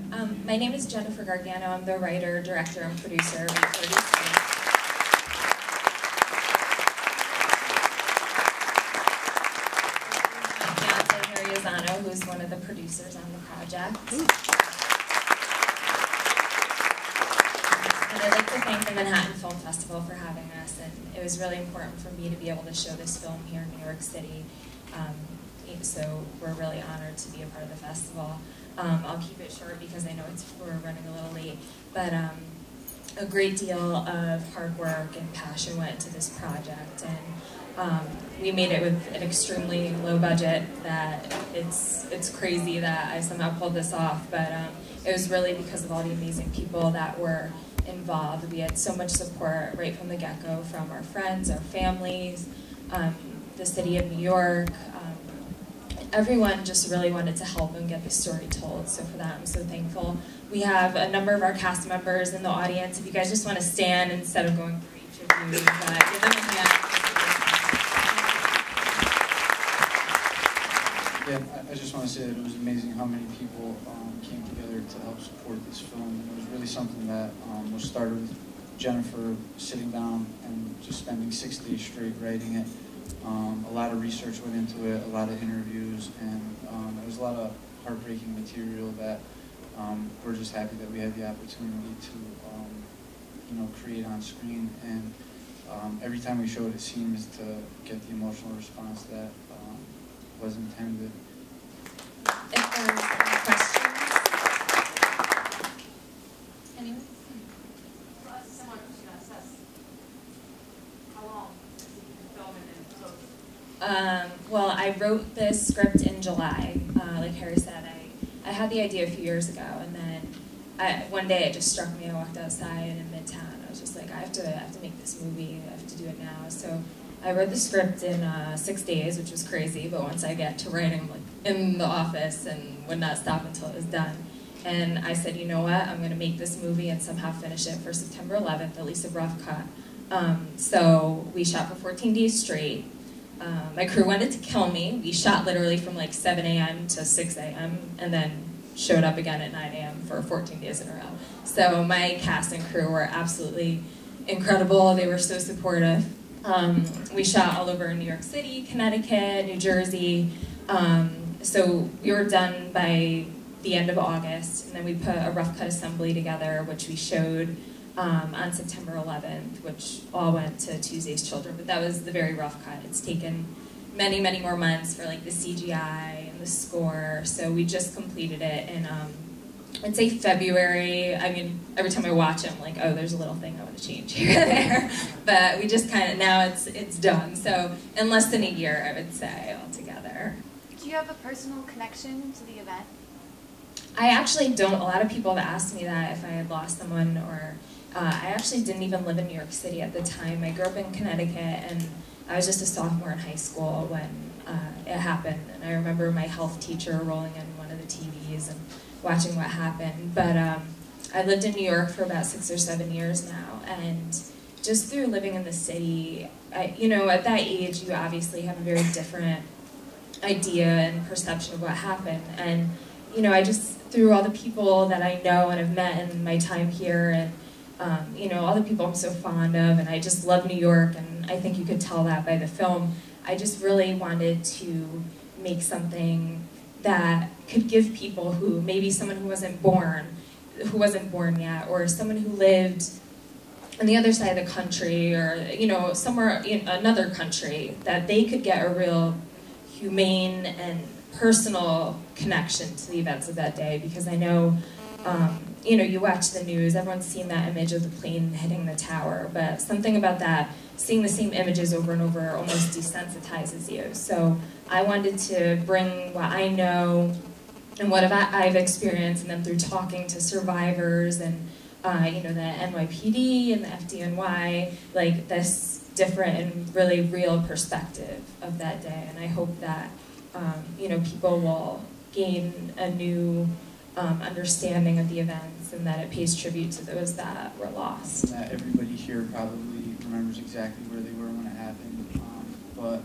My name is Jennifer Gargano. I'm the writer, director, and producer of Dirty Skin. My fiance, Harry Azzano, who's one of the producers on the project. And I'd like to thank the Manhattan Film Festival for having us, and it was really important for me to be able to show this film here in New York City. So we're really honored to be a part of the festival. I'll keep it short because I know we're running a little late, but a great deal of hard work and passion went into this project, and we made it with an extremely low budget. That it's crazy that I somehow pulled this off, but it was really because of all the amazing people that were involved. We had so much support right from the get-go from our friends, our families, the city of New York. Everyone just really wanted to help and get the story told, so for that I'm so thankful. We have a number of our cast members in the audience. If you guys just want to stand instead of going through each of you, give them a hand. Yeah, I just want to say that it was amazing how many people came together to help support this film. It was really something that was started with Jennifer sitting down and just spending 6 days straight writing it. A lot of research went into it, a lot of interviews, and there was a lot of heartbreaking material that we're just happy that we had the opportunity to create on screen. And every time we showed it seems to get the emotional response that was intended. If there's any questions? Anyone? Well, I wrote this script in July. Like Harry said, I had the idea a few years ago, and then one day it just struck me. I walked outside in Midtown. I was just like, I have to make this movie. I have to do it now. So I wrote the script in 6 days, which was crazy. But once I get to writing, I'm like in the office and would not stop until it was done. And I said, you know what? I'm going to make this movie and somehow finish it for September 11th, at least a rough cut. So we shot for 14 days straight. My crew wanted to kill me. We shot literally from like 7 a.m. to 6 a.m. and then showed up again at 9 a.m. for 14 days in a row. So my cast and crew were absolutely incredible. They were so supportive. We shot all over New York City, Connecticut, New Jersey. So we were done by the end of August, and then we put a rough cut assembly together, which we showed on September 11th, which all went to Tuesday's Children, but that was the very rough cut. It's taken many, many more months for like the CGI and the score, so we just completed it in, I'd say February. I mean, every time I watch it, I'm like, oh, there's a little thing I want to change here or there, but we just kind of, now it's done, so in less than a year, I would say, altogether. Do you have a personal connection to the event? I actually don't. A lot of people have asked me that if I had lost someone, or I actually didn't even live in New York City at the time. I grew up in Connecticut, and I was just a sophomore in high school when it happened. And I remember my health teacher rolling in one of the TVs and watching what happened. But I lived in New York for about 6 or 7 years now, and just through living in the city, at that age, you obviously have a very different idea and perception of what happened. And I just, through all the people that I know and have met in my time here, and all the people I'm so fond of, and I just love New York, and I think you could tell that by the film. I just really wanted to make something that could give people who, maybe someone who wasn't born yet, or someone who lived on the other side of the country, or somewhere in another country, that they could get a real humane and personal connection to the events of that day. Because I know, you watch the news, everyone's seen that image of the plane hitting the tower, but something about that, seeing the same images over and over, almost desensitizes you. So I wanted to bring what I know and what I've experienced, and then through talking to survivors and the NYPD and the FDNY, like this different and really real perspective of that day. And I hope that people will gain a new understanding of the events, and that it pays tribute to those that were lost. That everybody here probably remembers exactly where they were when it happened, but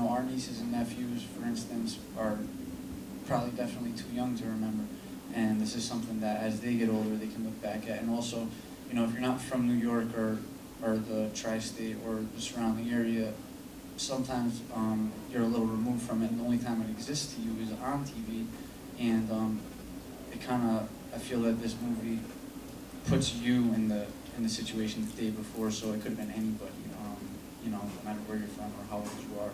our nieces and nephews, for instance, are probably definitely too young to remember. And this is something that as they get older, they can look back at. And also, you know, if you're not from New York or the tri-state or the surrounding area, sometimes you're a little removed from it, and the only time it exists to you is on TV. And it kind of, I feel that this movie puts you in the situation the day before, so it could have been anybody, you know, no matter where you're from or how old you are.